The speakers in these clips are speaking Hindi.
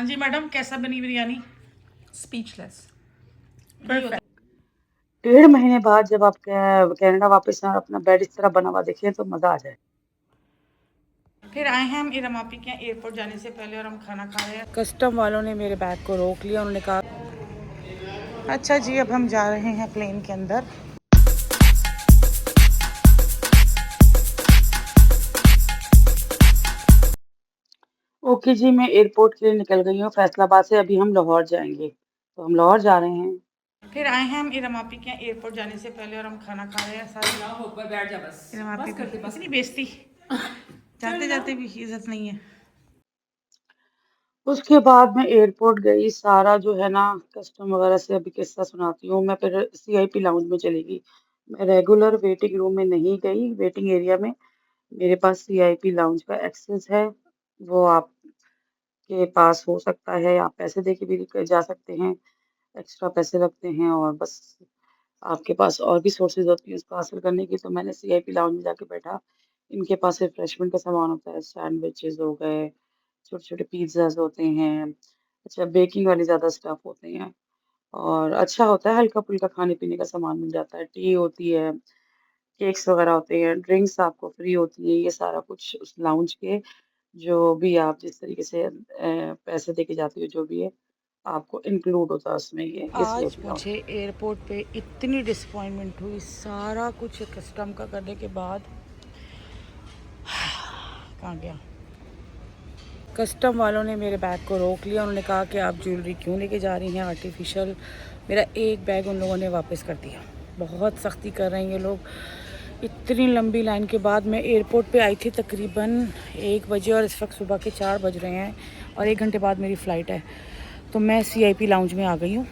हाँ जी मैडम, कैसा बनी बिरयानी? स्पीचलेस। यही होता 1.5 महीने बाद जब आप कनाडा वापस आए और अपना बेड इस तरह बना हुआ देखें तो मजा आ जाए। है। फिर आए हैं हम इरमापी के यहाँ एयरपोर्ट जाने से पहले और हम खाना खा रहे हैं। कस्टम वालों ने मेरे बैग को रोक लिया। उन्होंने कहा अच्छा जी, अब हम जा रहे हैं प्लेन के अंदर। ओके जी, मैं एयरपोर्ट के लिए निकल गई हूँ फैसलाबाद से। अभी हम लाहौर जाएंगे, तो हम लाहौर जा रहे हैं। फिर आए हैं हम इरमापी के यहाँ एयरपोर्ट जाने से पहले और हम खाना खा रहे हैं सारे। ऊपर बैठ जा बस। इरमापी बस करते की बस। इतनी बेइज्जती, जाते जाते भी इज्जत नहीं है। उसके बाद मैं एयरपोर्ट गई, सारा जो है ना कस्टम वगैरह से अभी किस्सा सुनाती हूँ। मैं फिर सीआईपी लाउंज में चली गई। मैं रेगुलर वेटिंग रूम में नहीं गई, वेटिंग एरिया में। मेरे पास सीआईपी लाउंज का एक्सेस है, वो आपके पास हो सकता है। आप पैसे दे के भी जा सकते हैं, एक्स्ट्रा पैसे लगते हैं, और बस आपके पास और भी सोर्सेज होती हैं उसको हासिल करने की। तो मैंने सीआईपी लाउंज में जाके बैठा। इनके पास रिफ्रेशमेंट का सामान होता है, सैंडविचेस हो गए, छोटे छोटे पिज्जाज होते हैं। अच्छा, बेकिंग वाले ज़्यादा स्टफ होते हैं, और अच्छा होता है, हल्का फुल्का खाने पीने का सामान मिल जाता है। टी होती है, केक्स वगैरह होते हैं, ड्रिंक्स आपको फ्री होती हैं। ये सारा कुछ उस लाउंज के, जो भी आप जिस तरीके से पैसे दे के जाती हो, जो भी है आपको इंक्लूड होता है उसमें, ये आज सीआईपी लाउंज। मुझे एयरपोर्ट पे इतनी डिसअपॉइंटमेंट हुई, सारा कुछ कस्टम का करने के बाद। कहाँ गया? कस्टम वालों ने मेरे बैग को रोक लिया। उन्होंने कहा कि आप ज्वेलरी क्यों लेके जा रही हैं आर्टिफिशियल। मेरा एक बैग उन लोगों ने वापस कर दिया। बहुत सख्ती कर रहे हैं ये लोग। इतनी लंबी लाइन के बाद मैं एयरपोर्ट पे आई थी तकरीबन 1 बजे, और इस वक्त सुबह के 4 बज रहे हैं, और 1 घंटे बाद मेरी फ़्लाइट है। तो मैं सीआईपी लाउंज में आ गई हूँ।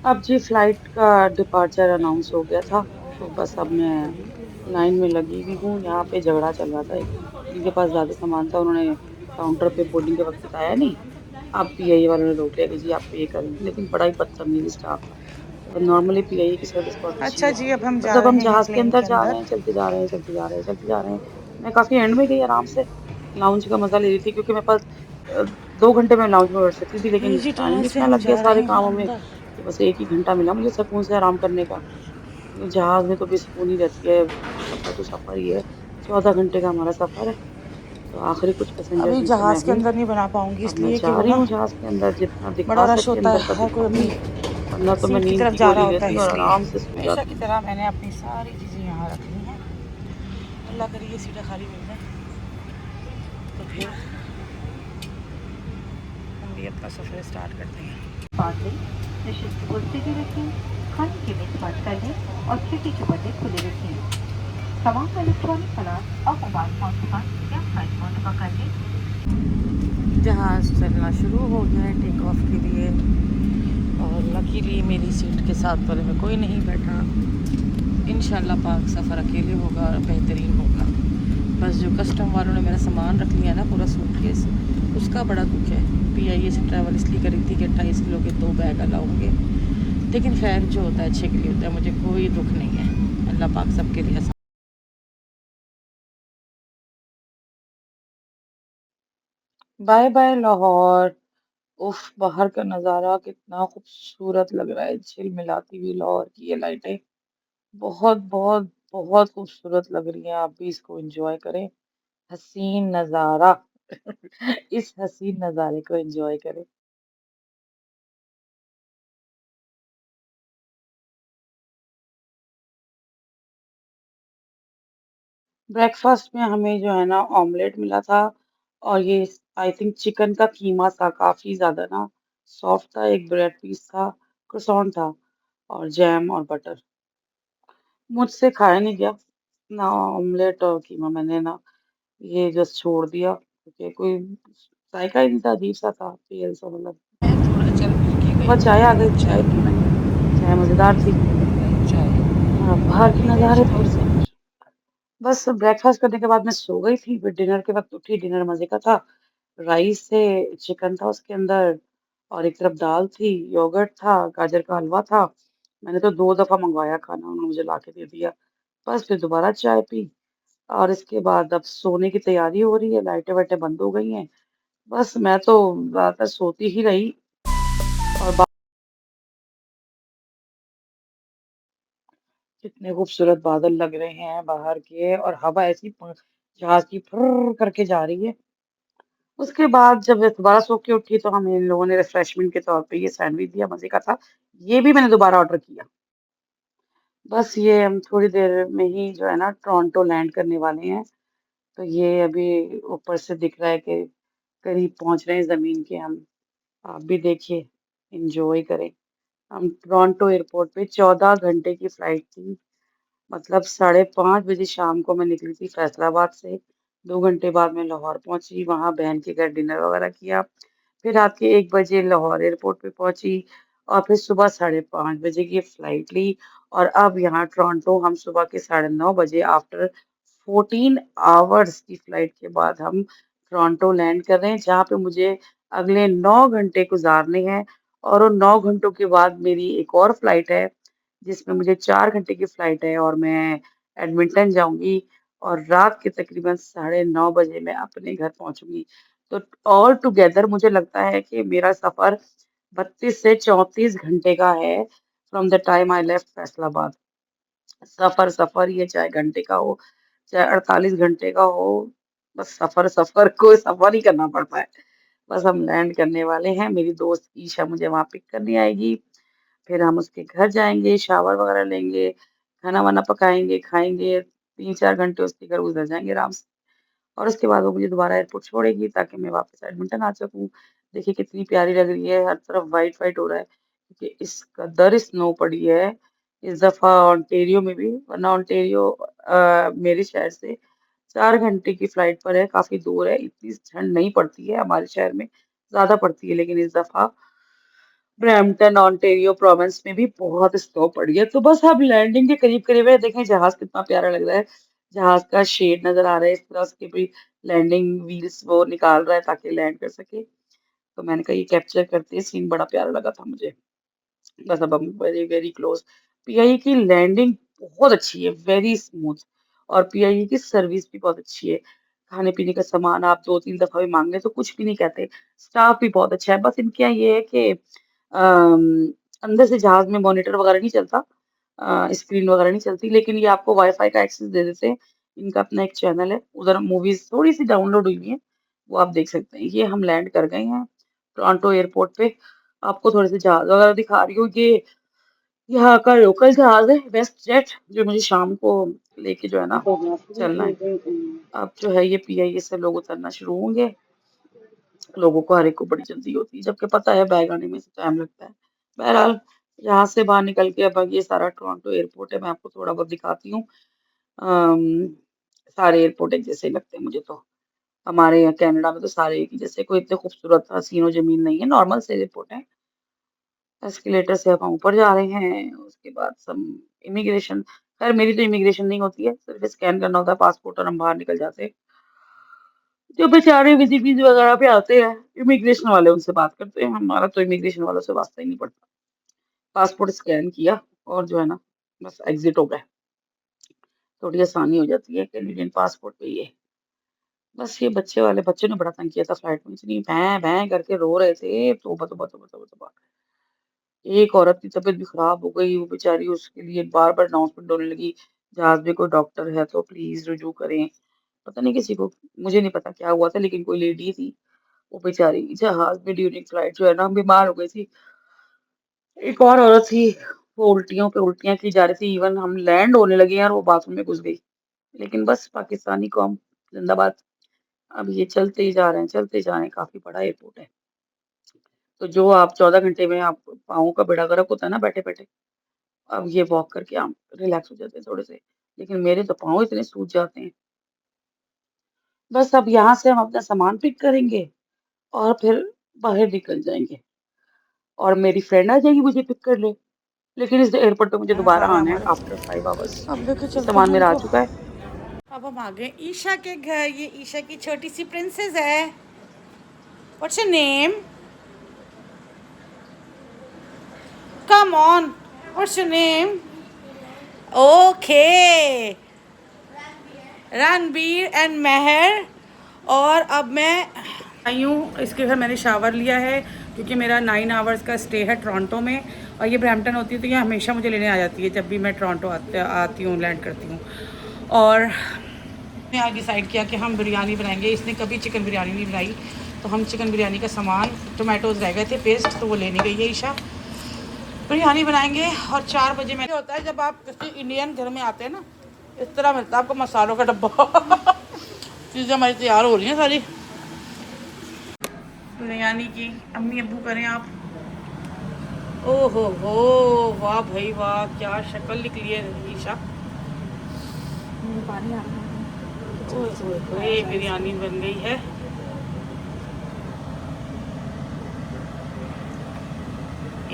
अब जी फ्लाइट का डिपार्चर अनाउंस हो गया था, तो बस अब मैं लाइन में लगी हुई हूँ। यहाँ पे झगड़ा चल रहा था। जिनके पास ज़्यादा सामान था उन्होंने काउंटर पे बोर्डिंग के वक्त बताया नहीं। अब पीआईए वालों ने रोक लिया कि जी आप पे करें, लेकिन बड़ा ही बदतमीजी स्टाफ था। नॉर्मली पीआईए की सर्विस बहुत अच्छी अच्छा है, जी, अब हम बट जा जब हम रहे हैं जहाज के प्लेन अंदर के जा रहे अंदर। हैं, चलते जा रहे हैं, चलते जा रहे हैं, चलते जा रहे हैं। मैं काफी एंड में गई आराम से, लाउंज का मजा ले रही थी, क्योंकि मेरे पास 2 घंटे में लाउंज में बैठ सकती थी, नहीं लेकिन जी, टाइम जहाँ से इतना हम लग गया जा सारे रहे हैं कामों में अंदर। कि बस एक ही घंटा मिला मुझे सुकून से आराम करने का। जहाज में तो बेसुकून ही रहती है, सफर तो सफर ही है। 14 घंटे का हमारा सफर है, तो आखिरी कुछ पैसेंजर अभी में से मैं जहाज़ के हूँ। अंदर नहीं बना पाऊंगी, अब मैं इसलिए कि जा वो रही ना हूँ जहाज के अंदर, जितना बड़ा दिखा रश सके होता अंदर है, का हर कोई अपनी दिखाऊंगी, वरना तो मैं सीट की नींद तरफ की जा रहा गोली होता लेती है। और इसलिए आराम से सो हमेशा की जाती। तरह मैंने अपनी सारी चीज़ें यहाँ रख ली हैं। अल्लाह करे ये सीटें खाली मिल जाए, तो फिर हम भी अपना सफ़र स्टार्ट करते हैं। बांध लें, निश्चित को स्थिति रखें, खाने के मेज बंद कर लें और खिड़की के पर्दे खुले रखें। तमाम इलेक्ट्रॉनिक अलार्म और मोबाइल फोन बंद या फ्लाइट मोड पर कर लें। जहाज़ चलना शुरू हो गया है टेक ऑफ के लिए, और लकीली मेरी सीट के साथ वाले में कोई नहीं बैठा। इंशाल्लाह पाक सफ़र अकेले होगा और बेहतरीन होगा। बस जो कस्टम वालों ने मेरा सामान रख लिया ना, पूरा सूटकेस, उसका बड़ा दुख है। पीआईए से ट्रैवल इसलिए करी थी कि 28 किलो के 2 बैग अलाउ होंगे, लेकिन खैर जो होता है अच्छे के लिए होता है। मुझे कोई दुख नहीं है, अल्लाह पाक सबके लिए आसान। Bye bye Lahore. उफ, बाहर का नज़ारा कितना खूबसूरत लग रहा है। झिलमिलाती हुई लाहौर की ये लाइटें बहुत बहुत बहुत खूबसूरत लग रही हैं। आप भी इसको एंजॉय करें, हसीन नज़ारा। इस हसीन नज़ारे को एंजॉय करें। ब्रेकफास्ट में हमें जो है ना ऑमलेट मिला था, और ये आई थिंक चिकन का कीमा था, काफी ज्यादा ना सॉफ्ट था। एक ब्रेड पीस था, croissant था, और जैम और बटर। मुझसे खाया नहीं गया ना ऑमलेट और कीमा। मैंने ना ये जस्ट छोड़ दिया, क्योंकि कोई जायका ही नहीं था, अजीब सा था, तेल सा, मतलब। मैं थोड़ा चल फिर के सुबह चाय आ गई, गई, चाय पी मैंने, चाय मजेदार थी। चाय और अब बाहर के नज़ारे थोड़े से। बस ब्रेकफास्ट करने के बाद मैं सो गई थी, फिर डिनर के वक्त उठी। डिनर मजे का था, राइस थे, चिकन था उसके अंदर, और एक तरफ दाल थी, योगर्ट था, गाजर का हलवा था। मैंने तो 2 दफा मंगवाया खाना, उन्होंने मुझे ला के दे दिया। बस फिर दोबारा चाय पी, और इसके बाद अब सोने की तैयारी हो रही है। लाइटें वाइटें बंद हो गई हैं, बस मैं तो ज़्यादातर सोती ही रही और कितने खूबसूरत बादल लग रहे हैं बाहर के और हवा ऐसी जहाज की फुर्र करके जा रही है। उसके बाद जब मैं दोबारा सो के उठी तो हमें इन लोगों ने रिफ्रेशमेंट के तौर पे ये सैंडविच दिया, मज़े का था। ये भी मैंने दोबारा ऑर्डर किया। बस ये हम थोड़ी देर में ही जो है ना टोरंटो लैंड करने वाले हैं। तो ये अभी ऊपर से दिख रहा है कि करीब पहुंच रहे हैं ज़मीन के हम। आप भी देखिए, एंजॉय करें। हम टोरंटो एयरपोर्ट पे 14 घंटे की फ्लाइट थी। मतलब 5:30 बजे शाम को मैं निकली थी फैसलाबाद से। 2 घंटे बाद मैं लाहौर पहुंची, वहां बहन के घर डिनर वगैरह किया। फिर रात के 1 बजे लाहौर एयरपोर्ट पे पहुंची और फिर सुबह 5:30 बजे की फ्लाइट ली और अब यहाँ टोरंटो हम सुबह के 9:30 बजे आफ्टर 14 आवर्स की फ्लाइट के बाद हम टोरंटो लैंड कर रहे हैं, जहाँ पे मुझे अगले 9 घंटे गुजारने हैं और उन 9 घंटों के बाद मेरी एक और फ्लाइट है जिसमें मुझे 4 घंटे की फ्लाइट है और मैं एडमिंटन जाऊँगी और रात के तकरीबन 9:30 बजे मैं अपने घर पहुँचूँगी। तो ऑल टुगेदर मुझे लगता है कि मेरा सफ़र 32 से 34 घंटे का है from the time I left Faisalabad. सफ़र ये चाहे घंटे का हो, चाहे 48 घंटे का हो, बस सफ़र को सफ़र ही करना पड़ता है। बस हम लैंड करने वाले हैं, मेरी दोस्त ईशा मुझे वहाँ पिक करने आएगी। फिर हम उसके घर जाएँगे, शावर वगैरह लेंगे, खाना-वाना पकाएँगे, खाएँगे, 3-4 घंटे उसके घर गुज़र जाएँगे आराम से। और उसके बाद वो मुझे दोबारा एयरपोर्ट छोड़ेगी ताकि मैं वापस एडमिंटन आ सकूँ। देखिए कितनी प्यारी लग रही है, हर तरफ व्हाइट-व्हाइट हो रहा है क्योंकि इस कदर स्नो पड़ी है इस दफ़ा ओंटारियो में भी, वरना ओंटारियो मेरे शहर से 4 घंटे की फ्लाइट पर है, काफ़ी दूर है, इतनी ठंड नहीं पड़ती है हमारे शहर में, ज़्यादा पड़ती है लेकिन इस दफ़ा ब्रैम्पटन ओंटारियो प्रोविंस में भी बहुत स्नो पड़ी है। तो बस अब लैंडिंग के करीब-करीब है, देखें जहाज़ कितना प्यारा लग रहा है, जहाज़ का शेड नज़र आ रहा है, इस तरह उसके भी लैंडिंग व्हील्स वो निकाल रहा है ताकि लैंड कर सके। तो मैंने कहा ये कैप्चर करते हैं, सीन बड़ा प्यारा लगा था मुझे। बस अब हम वेरी वेरी क्लोज। पीआईई की लैंडिंग बहुत अच्छी है, वेरी स्मूथ और पीआईई की सर्विस भी बहुत अच्छी है। खाने पीने का सामान आप 2-3 दफा भी मांगे तो कुछ भी नहीं कहते। स्टाफ भी बहुत अच्छा है। बस इनके यहाँ ये है कि अंदर से जहाज में मॉनिटर वगैरह नहीं चलता, स्क्रीन वगैरह नहीं चलती, लेकिन ये आपको वाईफाई का एक्सेस दे देते हैं। इनका अपना एक चैनल है, उधर मूवीज थोड़ी सी डाउनलोड हुई है, वो आप देख सकते हैं। ये हम लैंड कर गए हैं टोरंटो एयरपोर्ट पे। आपको थोड़े से जहाज वगैरह दिखा रही हूँ। ये यहाँ का लोकल जहाज है वेस्ट जेट, जो मुझे शाम को लेके जो है ना चलना है। अब जो है ये पीआईए से लोग उतरना शुरू होंगे। लोगों को हर एक को बड़ी जल्दी होती है, जबकि पता है बैग आने में से टाइम लगता है। बहरहाल यहाँ से बाहर निकल के अब ये सारा टोरंटो एयरपोर्ट है, मैं आपको थोड़ा बहुत दिखाती हूँ। अम, सारे एयरपोर्ट एक जैसे लगते हैं मुझे तो। हमारे यहाँ कनाडा में तो सारे एक ही जैसे, कोई इतने खूबसूरत हसीनो जमीन नहीं है, नॉर्मल से एयरपोर्ट है। एस्केलेटर से अब हम ऊपर जा रहे हैं, उसके बाद सम इमिग्रेशन। खैर मेरी तो इमिग्रेशन नहीं होती है, सिर्फ स्कैन करना होता है पासपोर्ट और हम बाहर निकल जाते हैं। जो बेचारे विजिटिंग वगैरह पे आते हैं, इमिग्रेशन वाले उनसे बात करते हैं, हमारा तो इमिग्रेशन वालों से वास्ता ही नहीं पड़ता। पासपोर्ट स्कैन किया और जो है ना बस एग्जिट हो गए। थोड़ी आसानी हो जाती है कैनेडियन पासपोर्ट पे ये। बस ये बच्चे वाले बच्चों ने बड़ा तंग किया था फ्लाइट में, इतनी भैं भैं करके रो रहे थे, तौबा तौबा तौबा तौबा तौबा। एक औरत की तबीयत भी खराब हो गई, वो बेचारी, उसके लिए बार-बार अनाउंसमेंट होने लगी, जहाज़ में कोई डॉक्टर है तो प्लीज़ रुजू करें। पता नहीं किसी को, मुझे नहीं पता क्या हुआ था, लेकिन कोई लेडी थी, वो बेचारी जहाज़ में ड्यूरिंग फ्लाइट जो है ना बीमार हो गई थी। एक और औरत थी, वो उल्टियों पे उल्टियाँ की जा रही थी, इवन हम लैंड होने लगे हैं और वो बाथरूम में घुस गई। लेकिन बस पाकिस्तानी कौम जिंदाबाद। अब ये चलते ही जा रहे हैं, चलते जा रहे हैं, काफ़ी बड़ा एयरपोर्ट है। तो जो आप 14 घंटे में आप पाँव का बेड़ा गर्क होता है ना बैठे-बैठे, अब ये वॉक करके हम रिलैक्स हो जाते हैं थोड़े से। लेकिन मेरे तो पाँव इतने सूज जाते हैं। बस अब यहाँ से हम अपना सामान पिक करेंगे और फिर बाहर निकल जाएँगे और मेरी फ्रेंड आ जाएगी मुझे पिक करने। लेकिन इस एयरपोर्ट पे मुझे दोबारा हाँ आना है हमारे, आफ्टर 5 आवर्स। अब लेके ये चलते सामान हैं मेरा आ इनको। चुका है। अब हम आ गए ईशा के घर। ये ईशा की छोटी सी प्रिंसेस है। What's your name? Come on, what's your name? Okay, Ranbir and Meher. और अब मैं आई हूँ इसके घर मैंने शावर लिया है क्योंकि मेरा 9 आवर्स का स्टे है टोरंटो में और ये ब्रैम्पटन होती है तो ये हमेशा मुझे लेने आ जाती है जब भी मैं टोरंटो आती हूँ लैंड करती हूँ। और मैंने आज डिसाइड किया कि हम बिरयानी बनाएंगे। इसने कभी चिकन बिरयानी नहीं बनाई तो हम चिकन बिरयानी का सामान टोमेटोज़ रह गए थे पेस्ट तो वो लेने गई है ईशा। बिरयानी बनाएंगे और 4 बजे में होता है जब आप किसी इंडियन घर में आते हैं ना इस तरह मिलता है आपको मसालों का डब्बा। चीज़ें हमारी तैयार हो रही हैं सारी बिरयानी की। अम्मी अब्बू करें आप। ओहो हो वाह भाई वाह क्या शक्ल निकली है ईशा। पानी आ रहा है। ये बिरयानी बन गई है।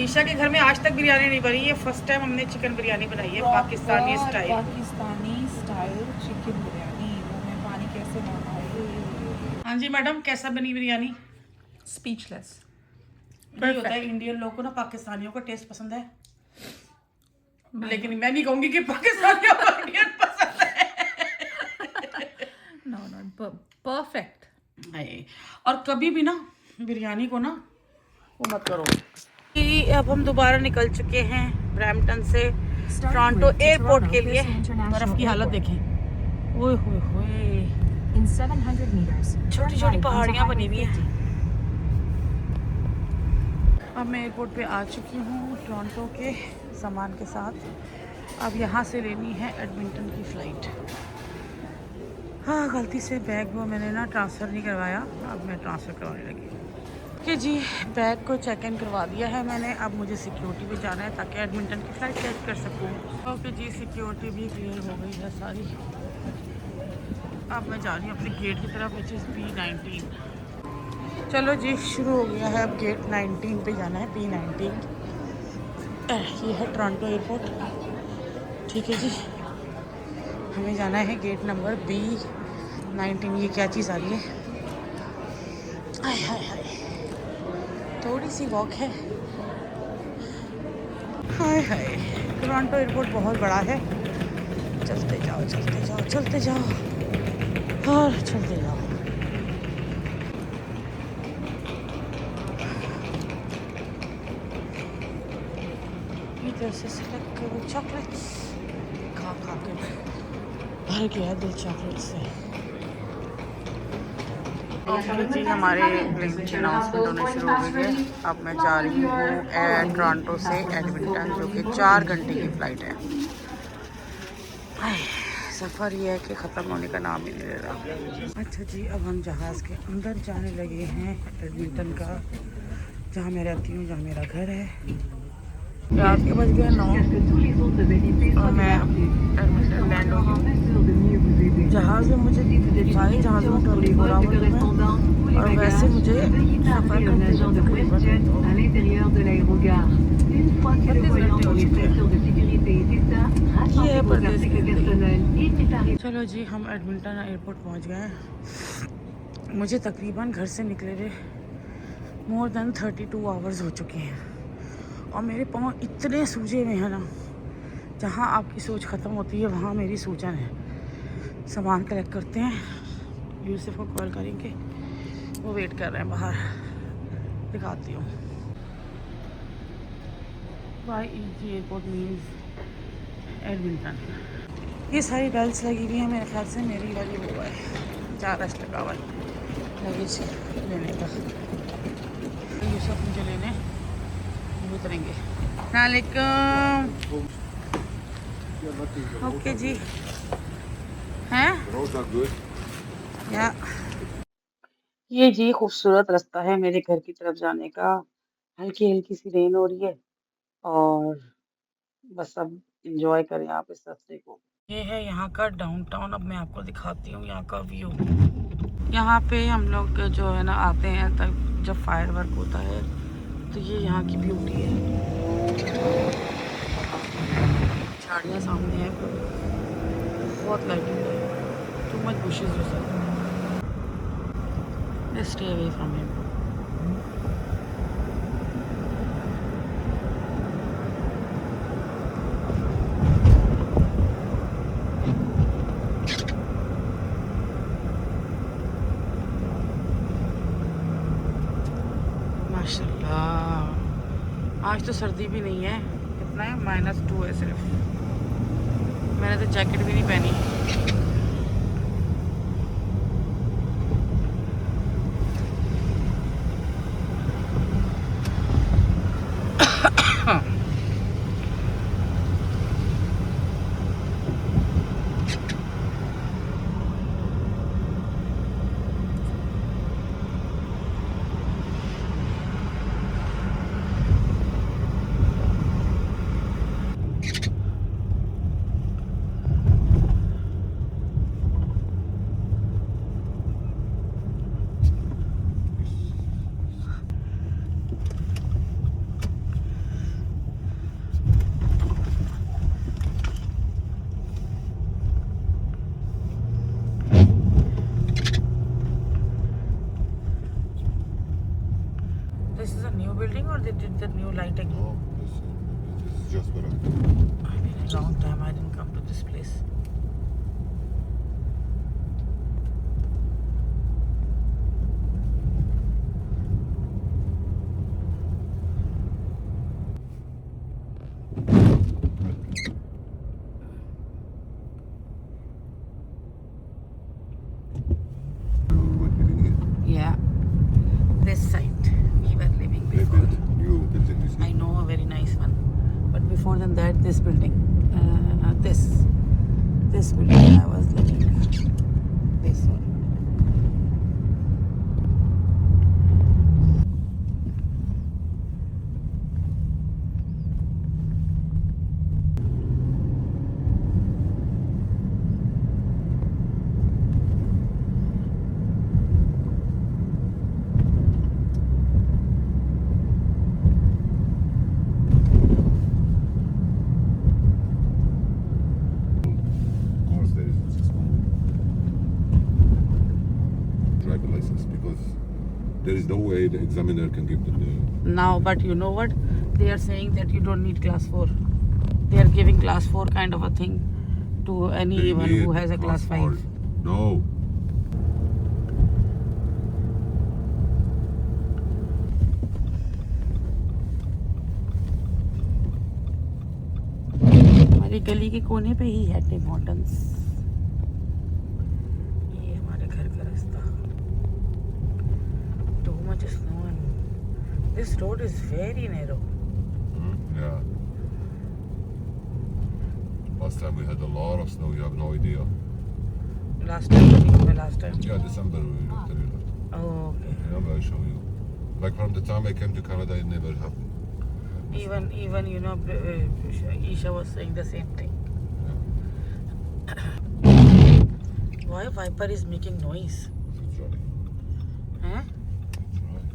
ईशा के घर में आज तक बिरयानी नहीं बनी है। फर्स्ट टाइम हमने चिकन बिरयानी बनाई है Pakistani style. Pakistani style chicken biryani. मुंह में पानी कैसे ना आए। हाँ जी मैडम कैसा बनी बिरयानी? स्पीचलेस। यही होता है इंडियन लोगों को ना पाकिस्तानियों का टेस्ट पसंद है लेकिन मैं नहीं कहूँगी कि पाकिस्तानियों को इंडियन पसंद है। No perfect. और कभी भी ना बिरयानी को ना वो मत करो। अब हम दोबारा निकल चुके हैं ब्रैम्पटन से टोरंटो एयरपोर्ट के लिए। बर्फ की हालत देखें। ओए होए होए छोटी छोटी पहाड़ियाँ बनी हुई हैं। अब मैं एयरपोर्ट पे आ चुकी हूँ टोरंटो के सामान के साथ। अब यहाँ से लेनी है एडमिंटन की फ़्लाइट। हाँ गलती से बैग वो मैंने ना ट्रांसफ़र नहीं करवाया। अब मैं ट्रांसफ़र करवाने लगी। ओके जी बैग को चेक इन करवा दिया है मैंने। अब मुझे सिक्योरिटी पे जाना है ताकि एडमिंटन की फ़्लाइट चेक कर सकूँ। ओके जी सिक्योरिटी भी क्लियर हो गई है सारी। अब मैं जा रही हूँ अपने गेट की तरफ विच इज़ P19। चलो जी शुरू हो गया है। अब गेट 19 पे जाना है P19। ये है टोरंटो एयरपोर्ट ठीक है जी। हमें जाना है गेट नंबर B19। ये क्या चीज़ आ रही है? हाय हाय हाय थोड़ी सी वॉक है। हाय हाय टोरंटो एयरपोर्ट बहुत बड़ा है। चलते जाओ चलते जाओ चलते जाओ और चलते जाओ। इधर से सेलेक्ट करो चॉकलेट्स। खा खा के भर गया दिल चॉकलेट से। ओके जी हमारे प्लेन की अनाउंसमेंट होने शुरू हो गई है। अब मैं जा रही हूँ टोरंटो से एडमिंटन जो कि 4 घंटे की फ़्लाइट है। सफ़र ये है कि ख़त्म होने का नाम ही नहीं ले रहा। अच्छा जी अब हम जहाज़ के अंदर जाने लगे हैं एडमिंटन का जहाँ मैं रहती हूँ जहाँ मेरा घर है। रात के बज गए 9 और मैं एडमिंटन लैंड हो गई। जहाज़ में मुझे सारे जहाज़ों में 24 आवर में और वैसे मुझे सफ़र करते हुए चलो जी हम एडमिंटन एयरपोर्ट पहुंच गए हैं। मुझे तकरीबन घर से निकले हुए मोर देन 32 आवर्स हो चुके हैं और मेरे पाँव इतने सूजे हुए हैं ना। जहाँ आपकी सोच ख़त्म होती है वहाँ मेरी सूजन है। सामान कलेक्ट करते हैं। यूसुफ को कॉल करेंगे वो वेट कर रहे हैं बाहर। दिखाती हूँ। YEG airport means Edmonton. ये सारी बेल्ट लगी हुई हैं मेरे ख्याल से मेरी वाली वो है 4 टका वाली लगेज लेने का। यूसुफ मुझे लेने उतरेंगे। वालेकुम। ओके जी हैं या ये जी खूबसूरत रास्ता है मेरे घर की तरफ जाने का। हल्की हल्की सी रेन हो रही है और बस अब इंजॉय करें आप इस रास्ते को। ये है यहाँ का डाउनटाउन। अब मैं आपको दिखाती हूँ यहाँ का व्यू। यहाँ पे हम लोग जो है ना आते हैं तब जब फायर वर्क होता है तो ये यहाँ की ब्यूटी है। झाड़ियाँ सामने हैं बहुत लाइटिंग है। टू मच बुशेस हो सकते हैं। Stay away from him. माशाल्लाह, आज तो सर्दी भी नहीं है। कितना है, -2 है सिर्फ। मैंने तो जैकेट भी नहीं पहनी। This is a new building or they did the new lighting? No, this is just for a I mean, a long time I didn't come to this place. what living here. Yeah, this site we were living They before. built new building is I know, a very nice one. But before than that, this building, this building I was living in. This one. Of course there is a school. Driver license because there is no way the examiner can give them the Now, but you know what? They are saying that you don't need class 4. They are giving class 4 kind of a thing to they anyone need who has a class 5. 4. No. हमारी गली के कोने पे ही है टिम हॉर्टन्स। ये हमारे घर का रास्ता। Too much snow and this road is very narrow. Yeah. Last time we had a lot of snow. You have no idea. Last time, what do you mean by last time? Yeah, December after you left. Oh, okay. Yeah, I'll show you. Like from the time I came to Canada, it never happened. Even you know, Isha was saying the same thing. Why Viper is making noise? It's running. Huh? It's running.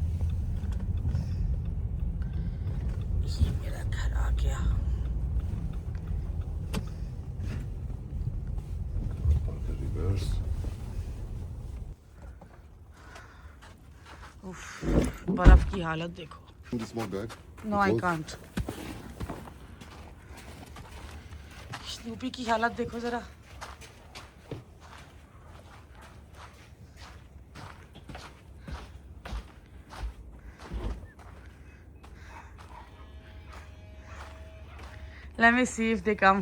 ये मेरा घर आ गया। Park the reverse. उफ, बर्फ की हालत देखो। The small bag. No, I can't. UP की हालत देखो जरा। Let me see if they come.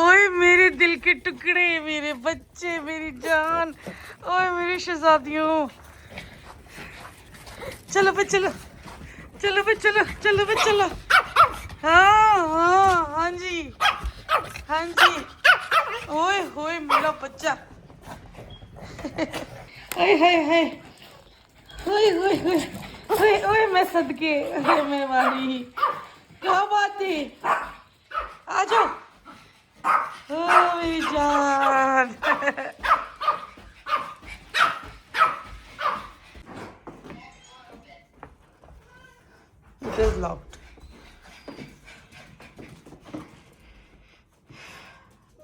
ओए मेरे दिल के टुकड़े, मेरे बच्चे, मेरी जान, ओए मेरी शहजादियों। चलो बे चलो, चलो बे चलो, चलो बे चलो। हाँ हाँ हाँ जी, हाँ जी। ओए होए मेरा बच्चा। ओए हाय हाय, ओए ओए ओए ओए ओए मैं सदके, ओए मैं वाली। क्या बात है? आ जाओ। ओ मेरी जान। It is locked.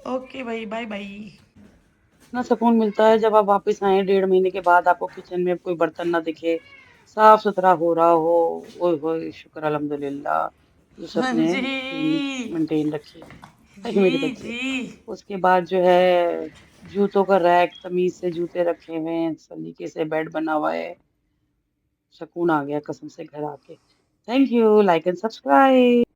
ओके भाई, बाय बाय। इतना सुकून मिलता है जब आप वापस आए 1.5 महीने के बाद, आपको किचन में कोई बर्तन ना दिखे, साफ सुथरा हो रहा हो। ओए होए, शुक्र अल्हम्दुलिल्लाह, यूसुफ हाँ ने जी, क्लीन मेंटेन रखी। मेरे जी बच्चे। जी। उसके बाद जो है जूतों का रैक, तमीज से जूते रखे हुए हैं, सलीके से बेड बना हुआ है। सुकून आ गया कसम से घर आके। Thank you, like and subscribe.